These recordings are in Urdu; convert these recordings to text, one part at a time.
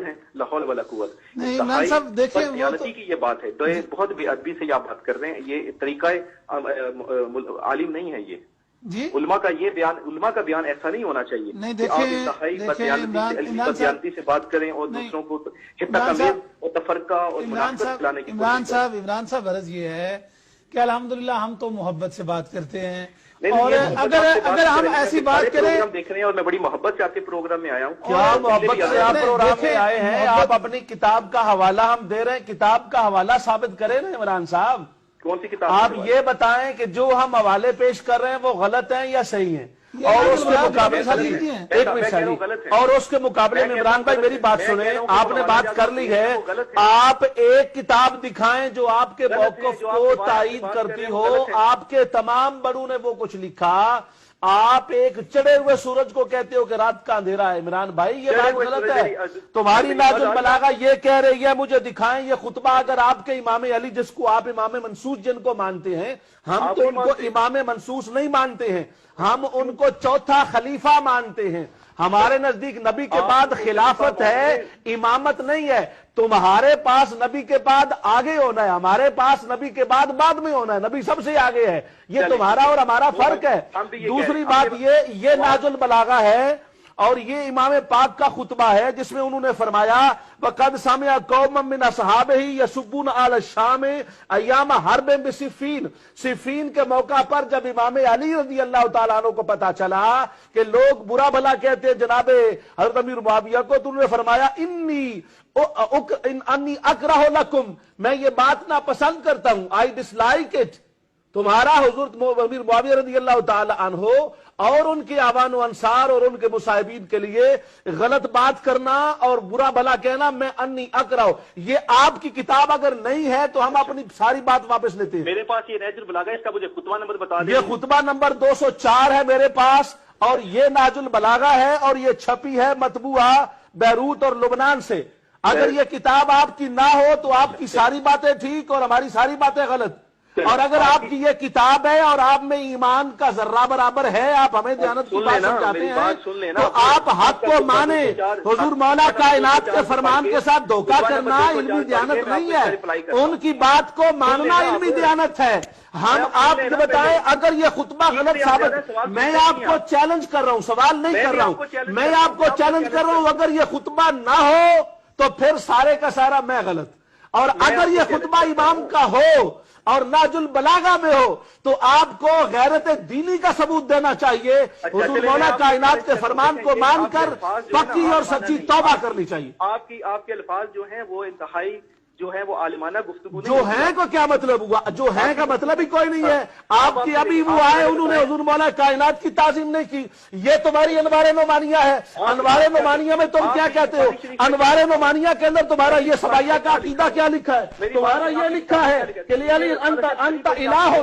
ہیں لا حول ولا قوت. نہیں عمران صاحب دیکھیں وہ تو کی یہ بات ہے، بہت بے ادبی سے آپ بات کر رہے ہیں، یہ طریقہ عالم نہیں ہے. یہ جی علماء کا بیان ایسا نہیں ہونا چاہیے. نہیں کہ آپ دیکھیں انتہائی عمران بدیانتی سے بات کریں اور دوسروں کو تمیز اور تفرقہ اور منافقت پھیلانے کی عمران صاحب غرض یہ ہے کہ الحمدللہ ہم تو محبت سے بات کرتے ہیں، نہیں، اور اگر ہم ایسی بات کریں. پروگرام دیکھ رہے ہیں اور میں بڑی محبت سے آپ کے پروگرام میں آیا ہوں. کیا محبت سے آپ پروگرام میں آئے ہیں؟ آپ اپنی کتاب کا حوالہ ہم دے رہے ہیں، کتاب کا حوالہ ثابت کریں نا عمران صاحب. کون سی کتاب؟ آپ یہ بتائیں کہ جو ہم حوالے پیش کر رہے ہیں وہ غلط ہیں یا صحیح ہیں، اور اس کے مقابلے ایک منٹ، اور اس کے مقابلے میں عمران بھائی میری بات سنیں. آپ نے بات کر لی ہے، آپ ایک کتاب دکھائیں جو آپ کے موقف کو تائید کرتی ہو. آپ کے تمام بڑوں نے وہ کچھ لکھا، آپ ایک چڑھے ہوئے سورج کو کہتے ہو کہ رات کا اندھیرا ہے. عمران بھائی یہ بات غلط ہے. تمہاری ناز البلاغہ یہ کہہ رہی ہے، مجھے دکھائیں یہ خطبہ. اگر آپ کے امام علی، جس کو آپ امام منصوص جن کو مانتے ہیں، ہم تو ان کو امام منصوص نہیں مانتے ہیں، ہم ان کو چوتھا خلیفہ مانتے ہیں. ہمارے نزدیک نبی کے بعد خلافت ہے، امامت نہیں ہے. تمہارے پاس نبی کے بعد آگے ہونا ہے، ہمارے پاس نبی کے بعد میں ہونا ہے. نبی سب سے آگے ہے، یہ تمہارا اور ہمارا فرق ہے. دوسری بات یہ نہج البلاغہ ہے اور یہ امام پاک کا خطبہ ہے جس میں انہوں نے فرمایا وَقَدْ سَمِعَ قَوْمًا مِّنْ أَصْحَابِهِ يَسُبُّونَ عَلَى الشَّامِ أَيَّامَ حَرْبٍ بِصِفِّينَ. صفین کے موقع پر جب امام علی رضی اللہ تعالیٰ عنہ کو پتا چلا کہ لوگ برا بھلا کہتے ہیں جناب حضرت امیر معاویہ کو، تو انہوں نے فرمایا انی اکرہ لکم، میں یہ بات ناپسند کرتا ہوں، I dislike it. تمہارا حضرت امیر معاویہ رضی اللہ تعالی عنہ اور ان کے آوان و انصار اور ان کے مصاحبین کے لیے غلط بات کرنا اور برا بھلا کہنا، میں انی اکرہ. یہ آپ کی کتاب اگر نہیں ہے تو ہم اپنی ساری بات واپس لیتے ہیں. میرے پاس یہ نہج البلاغہ ہے، اس کا مجھے خطبہ نمبر بتا دیں. یہ خطبہ نمبر 204 ہے میرے پاس، اور یہ نہج البلاغہ ہے، اور یہ چھپی ہے مطبوعہ بیروت اور لبنان سے. اگر یہ کتاب آپ کی نہ ہو تو آپ کی ساری باتیں ٹھیک اور ہماری ساری باتیں غلط. اور اگر آپ کی یہ کتاب ہے اور آپ میں ایمان کا ذرہ برابر ہے، آپ ہمیں دیانت کی بات سمجھاتے ہیں، تو آپ حق کو مانیں. حضور مولا کائنات کے فرمان کے ساتھ دھوکہ کرنا علمی دیانت نہیں ہے، ان کی بات کو ماننا علمی دیانت ہے. ہم آپ کو بتائیں اگر یہ خطبہ غلط ثابت، میں آپ کو چیلنج کر رہا ہوں، سوال نہیں کر رہا ہوں، میں آپ کو چیلنج کر رہا ہوں، اگر یہ خطبہ نہ ہو تو پھر سارے کا سارا میں غلط. اور اگر یہ خطبہ امام کا ہو اور نہج البلاغہ میں ہو تو آپ کو غیرت دینی کا ثبوت دینا چاہیے. حضور مولا کائنات کے فرمان کو مان کر پکی اور سچی توبہ کرنی چاہیے. آپ کے الفاظ جو ہیں وہ انتہائی جو ہے وہ عالمانہ گفتگو جو ہیں کو کیا مطلب ہوا؟ جو ہیں کا مطلب ہی کوئی نہیں ہے. آپ کی ابھی وہ آئے انہوں نے حضور مولا کائنات کی تعظیم نہیں کی. یہ تمہاری انوار نعمانیہ ہے. انوار نعمانیہ میں تم کیا کہتے ہو؟ انوار نعمانیہ کے اندر تمہارا یہ سبائیہ کا عقیدہ کیا لکھا ہے؟ تمہارا یہ لکھا ہے کہ علی انت الہ.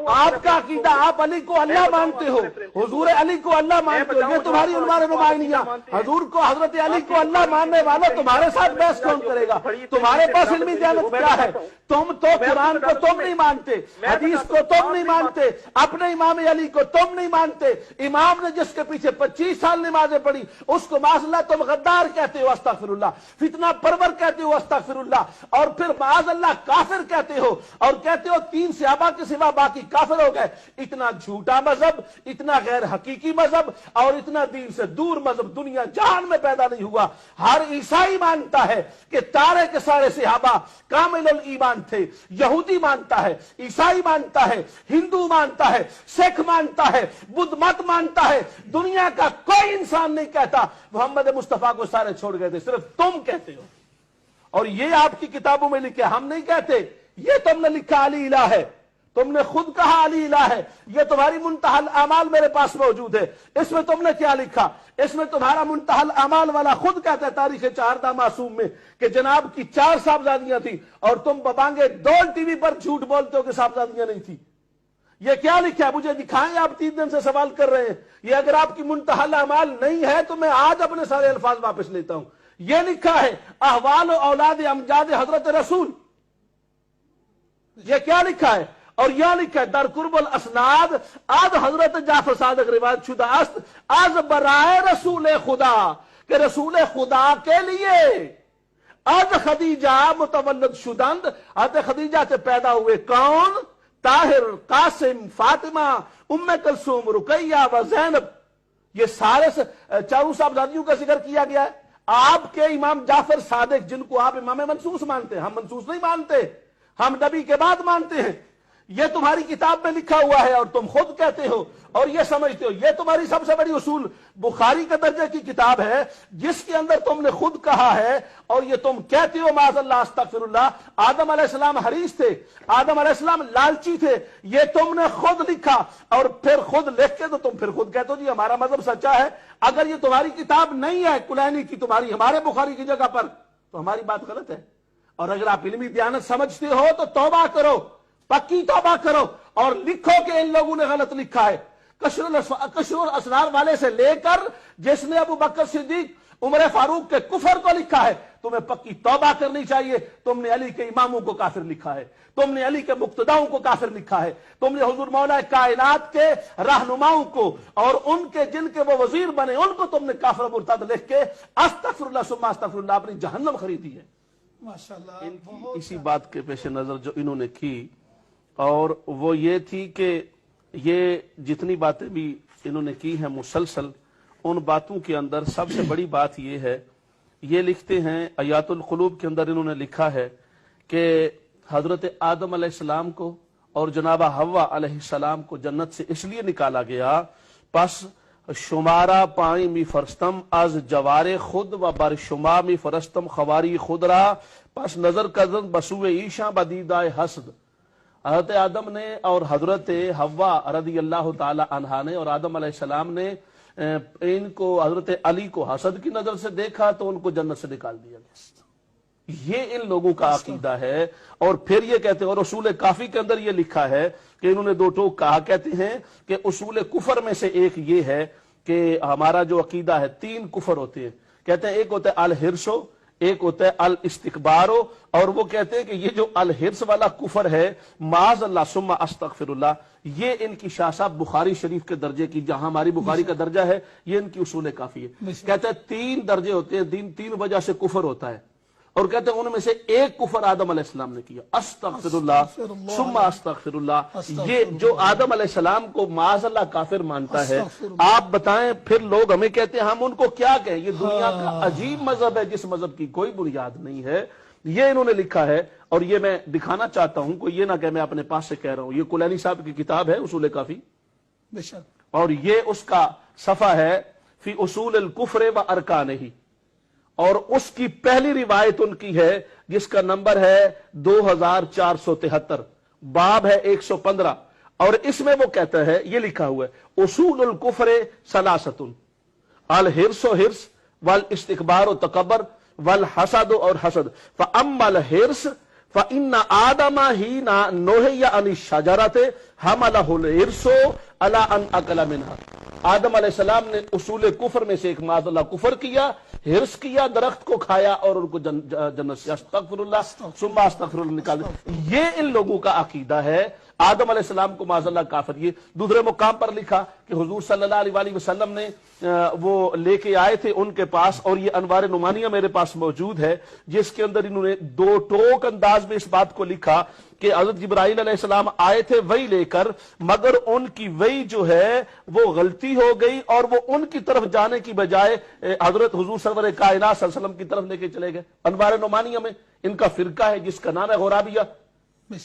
آپ کا عقیدہ، آپ علی کو اللہ مانتے ہو، حضور علی کو اللہ مانتے ہو، یہ تمہاری انوار نعمانیہ. حضور کو، حضرت علی کو اللہ ماننے والا تمہارے ساتھ بحث کون کرے گا؟ تمہارے پاس علمی دیانت کیا ہے؟ تم تو قرآن کو تم نہیں مانتے، حدیث کو تم نہیں مانتے، اپنے امام علی کو تم نہیں مانتے. امام نے جس کے پیچھے 25 سال نمازیں پڑھی اس کو معاذ اللہ تم غدار کہتے ہو، استغفر اللہ، فتنہ پرور کہتے ہو، استغفر اللہ، اور پھر معاذ اللہ کافر کہتے ہو، اور کہتے ہو 3 صحابہ کے سوا باقی کافر ہو گئے. اتنا جھوٹا مذہب، اتنا غیر حقیقی مذہب اور اتنا دین سے دور مذہب دنیا جہان میں پیدا نہیں ہوا. ہر عیسائی مانتا ہے کہ سارے کے سارے صحابہ کامل الایمان تھے. یہودی مانتا ہے، عیسائی مانتا ہے، ہندو مانتا ہے، سکھ مانتا ہے، بدھ مت مانتا ہے. دنیا کا کوئی انسان نہیں کہتا محمد مصطفیٰ کو سارے چھوڑ گئے تھے، صرف تم کہتے ہو. اور یہ آپ کی کتابوں میں لکھے، ہم نہیں کہتے. یہ تم نے لکھا علی الہ ہے، تم نے خود کہا علی الہ ہے. یہ تمہاری منتہی الاعمال میرے پاس موجود ہے. اس میں تم نے کیا لکھا؟ اس میں تمہارا منتہی الاعمال والا خود کہتا ہے تاریخ 4 معصوم میں کہ جناب کی 4 صاحبزادیاں تھیں، اور تم ببانگے ڈول ٹی وی پر جھوٹ بولتے ہو کہ صاحبزادیاں نہیں تھیں. یہ کیا لکھا ہے؟ مجھے دکھائیں. آپ 3 دن سے سوال کر رہے ہیں. یہ اگر آپ کی منتہی الاعمال نہیں ہے تو میں آج اپنے سارے الفاظ واپس لیتا ہوں. یہ لکھا ہے احوال و اولاد امجاد حضرت رسول. یہ کیا لکھا ہے؟ اور یہ لکھا ہے در قرب الاسناد از حضرت جعفر صادق روایت شدہ است از برائے رسول خدا کہ رسول خدا کے لیے از خدیجہ متولد شدند، حضرت خدیجہ سے پیدا ہوئے کون؟ طاہر، قاسم، فاطمہ، ام کلثوم، رقیہ و زینب، یہ سارے چاروں صاحبزادیوں کا ذکر کیا گیا ہے۔ آپ کے امام جعفر صادق، جن کو آپ امام منصوص مانتے ہیں، ہم منصوص نہیں مانتے، ہم نبی کے بعد مانتے ہیں، یہ تمہاری کتاب میں لکھا ہوا ہے اور تم خود کہتے ہو اور یہ سمجھتے ہو، یہ تمہاری سب سے بڑی اصول بخاری کے درجے کی کتاب ہے جس کے اندر تم نے خود کہا ہے اور یہ تم کہتے ہو معاذ اللہ استغفر اللہ، آدم علیہ السلام حریص تھے، آدم علیہ السلام لالچی تھے، یہ تم نے خود لکھا اور پھر خود لکھ کے تو تم پھر خود کہتے ہو جی ہمارا مذہب سچا ہے۔ اگر یہ تمہاری کتاب نہیں ہے کلینی کی، تمہاری ہمارے بخاری کی جگہ پر، تو ہماری بات غلط ہے۔ اور اگر آپ علمی دیانت سمجھتے ہو تو توبہ کرو، پکی توبہ کرو اور لکھو کہ ان لوگوں نے غلط لکھا ہے۔ کشر الاسرار والے سے لے کر جس نے ابو بکر صدیق عمر فاروق کے کفر کو لکھا ہے، تمہیں پکی توبہ کرنی چاہیے۔ تم نے علی کے اماموں کو کافر لکھا ہے، تم نے علی کے مقتداؤں کو کافر لکھا ہے، تم نے حضور مولا کائنات کے رہنماؤں کو اور ان کے جن کے وہ وزیر بنے ان کو تم نے کافر مرتد لکھ کے استغفر اللہ ثم استغفر اللہ اپنی جہنم خریدی ہے۔ ماشاءاللہ، اسی بات کے پیش نظر جو انہوں نے کی اور وہ یہ تھی کہ یہ جتنی باتیں بھی انہوں نے کی ہیں مسلسل، ان باتوں کے اندر سب سے بڑی بات یہ ہے، یہ لکھتے ہیں آیات القلوب کے اندر انہوں نے لکھا ہے کہ حضرت آدم علیہ السلام کو اور جناب حوا علیہ السلام کو جنت سے اس لیے نکالا گیا، پس شمارا پائیں می فرستم از جوار خود و بر شما می فرستم خواری خود را، پس نظر کردن بسوء ایشاں بدیدہ حسد۔ حضرت آدم نے اور حضرت حوا رضی اللہ تعالی عنہا نے اور آدم علیہ السلام نے ان کو حضرت علی کو حسد کی نظر سے دیکھا تو ان کو جنت سے نکال دیا گیا۔ یہ ان لوگوں کا عقیدہ ہے۔ اور پھر یہ کہتے ہیں، اور اصول کافی کے اندر یہ لکھا ہے کہ انہوں نے دو ٹوک کہا، کہتے ہیں کہ اصول کفر میں سے ایک یہ ہے کہ ہمارا جو عقیدہ ہے تین کفر ہوتے ہیں، کہتے ہیں ایک ہوتا ہے الحرسو، ایک ہوتا ہے الاستکبارو، اور وہ کہتے ہیں کہ یہ جو الحرس والا کفر ہے معاذ اللہ ثم استغفر اللہ، یہ ان کی شاہ صاحب بخاری شریف کے درجے کی، جہاں ہماری بخاری کا درجہ ہے یہ ان کی اصول کافی ہے۔ کہتے ہیں تین درجے ہوتے ہیں، تین وجہ سے کفر ہوتا ہے، اور کہتے ہیں ان میں سے ایک کفر آدم علیہ السلام نے کیا، استغفر اللہ ثم استغفر اللہ۔ یہ جو آدم علیہ السلام کو معاذ اللہ کافر مانتا ہے، آپ بتائیں پھر لوگ ہمیں کہتے ہیں ہم ان کو کیا کہیں؟ یہ دنیا کا عجیب مذہب ہے جس مذہب کی کوئی بنیاد نہیں ہے۔ یہ انہوں نے لکھا ہے اور یہ میں دکھانا چاہتا ہوں، کوئی یہ نہ کہ میں اپنے پاس سے کہہ رہا ہوں، یہ کلینی صاحب کی کتاب ہے اصول کافی، اور یہ اس کا صفحہ ہے فی اصول الکفر و ارکانہ، اور اس کی پہلی روایت ان کی ہے جس کا نمبر ہے 2473، باب ہے 115، اور اس میں وہ کہتا ہے، یہ لکھا ہوا ہے اصول الکفر ثلاثۃ، الحرص و حرص والاستکبار و تکبر والحسد اور حسد، فاما الحرص فان آدم حین نہی عن الشجرۃ حملہ الحرص علی ان اکل منها۔ آدم علیہ السلام نے اصول کفر میں سے ایک معاذ اللہ کفر کیا، حرص کیا، درخت کو کھایا اور ان کو جنت سے استغفر اللہ ثم استغفر اللہ نکال دیا۔ یہ ان لوگوں کا عقیدہ ہے۔ آدم علیہ السلام کو معاذ اللہ کافر۔ یہ دوسرے مقام پر لکھا کہ حضور صلی اللہ علیہ وآلہ وسلم نے وہ لے کے آئے تھے ان کے پاس، اور یہ انوار نعمانیہ میرے پاس موجود ہے جس کے اندر انہوں نے دو ٹوک انداز میں اس بات کو لکھا کہ حضرت جبرائیل علیہ السلام آئے تھے وہی لے کر، مگر ان کی وہی جو ہے وہ غلطی ہو گئی اور وہ ان کی طرف جانے کی بجائے حضرت حضور سرور کائنات صلی اللہ علیہ وسلم کی طرف لے کے چلے گئے۔ انوار نعمانیہ میں ان کا فرقہ ہے جس کا نام ہے غرابیہ،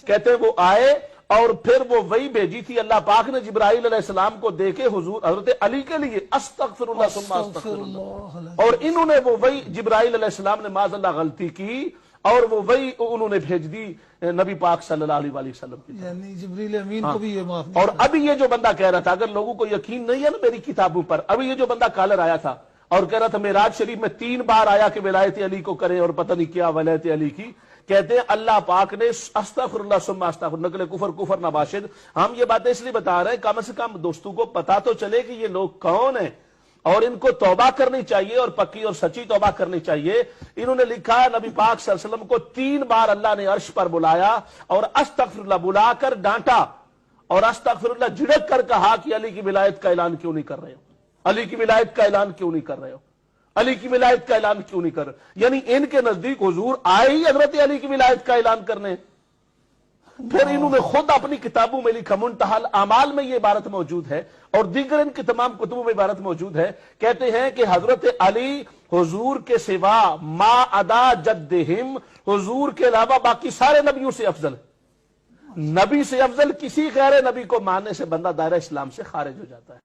کہتے ہیں وہ آئے اور پھر وہ وہی بھیجی تھی اللہ پاک نے جبرائیل علیہ السلام کو دے کے حضور حضرت علی کے لیے استغفر اللہ ثم استغفر اللہ، اور انہوں نے وہ وہی جبرائیل علیہ السلام نے معاذ اللہ غلطی کی اور وہ وہی انہوں نے بھیج دی نبی پاک صلی اللہ علیہ وسلم کی، یعنی جبریل امین کو بھی یہ معاف نہیں۔ اور ابھی یہ جو بندہ کہہ رہا تھا، اگر لوگوں کو یقین نہیں ہے نا میری کتابوں پر، ابھی یہ جو بندہ کالر آیا تھا اور کہہ رہا تھا معراج شریف میں 3 بار آیا کہ ولایت علی کو کریں اور پتہ نہیں کیا ولایت علی کی، کہتے ہیں اللہ پاک نے استغفر اللہ ثم استغفر نقل کفر نباشد۔ ہم یہ باتیں اس لیے بتا رہے ہیں کم سے کم دوستوں کو پتا تو چلے کہ یہ لوگ کون ہیں اور ان کو توبہ کرنی چاہیے اور پکی اور سچی توبہ کرنی چاہیے۔ انہوں نے لکھا ہے نبی پاک صلی اللہ علیہ وسلم کو 3 بار اللہ نے عرش پر بلایا اور استغفر اللہ بلا کر ڈانٹا اور استغفر اللہ جھڑک کر کہا کہ علی کی ولایت کا اعلان کیوں نہیں کر رہے ہو، علی کی ولایت کا اعلان کیوں نہیں کر رہے ہو۔ علی کی ولایت کا اعلان کیوں نہیں کر؟ یعنی ان کے نزدیک حضور آئے ہی حضرت علی کی ولایت کا اعلان کرنے۔ پھر انہوں نے خود اپنی کتابوں میں لکھا، منتہی الاعمال میں یہ عبارت موجود ہے اور دیگر ان کی تمام کتبوں میں عبارت موجود ہے، کہتے ہیں کہ حضرت علی حضور کے سوا ما عدا جدہم، حضور کے علاوہ باقی سارے نبیوں سے افضل، نبی سے افضل کسی غیر نبی کو ماننے سے بندہ دائرہ اسلام سے خارج ہو جاتا ہے۔